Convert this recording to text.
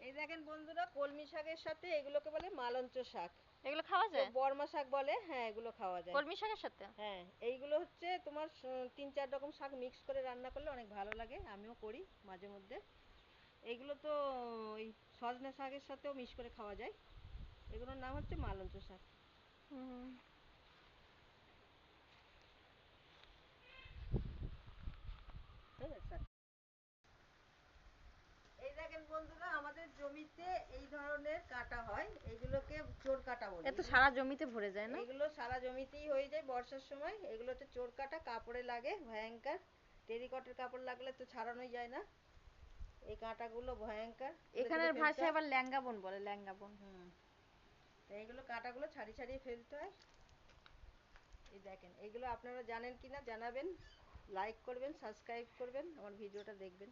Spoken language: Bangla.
এই দেখেন বন্ধুরা, কলমি শাকের সাথে এগুলোকে বলে মালঞ্চ শাক। এগুলো খাওয়া যায়? বর্মা শাক বলে, হ্যাঁ এগুলো খাওয়া যায়। কলমি শাকের সাথে? হ্যাঁ, এইগুলো হচ্ছে তোমার 3-4 রকম শাক মিক্স করে রান্না করলে অনেক ভালো লাগে, আমিও করি মাঝে মধ্যে। এইগুলো তো ওই সজনা শাকের সাথেও মিক্স করে খাওয়া যায়। এগুলোর নাম হচ্ছে মালঞ্চ শাক। এই দেখেন বন্ধুরা, আমাদের জমিতে এই ধরনের কাটা হয়, এইগুলোকে চোর কাটা বলে। এত সারা জমিতে ভরে যায় না? এগুলো সারা জমিতেই হয়ে যায় বর্ষার সময়। এগুলো হচ্ছে চোর কাটা, কাপড়ে লাগে ভয়ঙ্কর। টেরিকটের কাপড় লাগলে তো ছাড়ানোই যায় না। এই কাঁটাগুলো ভয়ঙ্কর। এখানের ভাষায় আবার ল্যাঙ্গা বোন বলে, ল্যাঙ্গা বোন। এইগুলো কাঁটাগুলো ছাড়িয়ে ছাড়িয়ে ফেলতে হয়। এই দেখেন, এইগুলো আপনারা জানেন কিনা জানাবেন, লাইক করবেন, সাবস্ক্রাইব করবেন, আমার ভিডিওটা দেখবেন।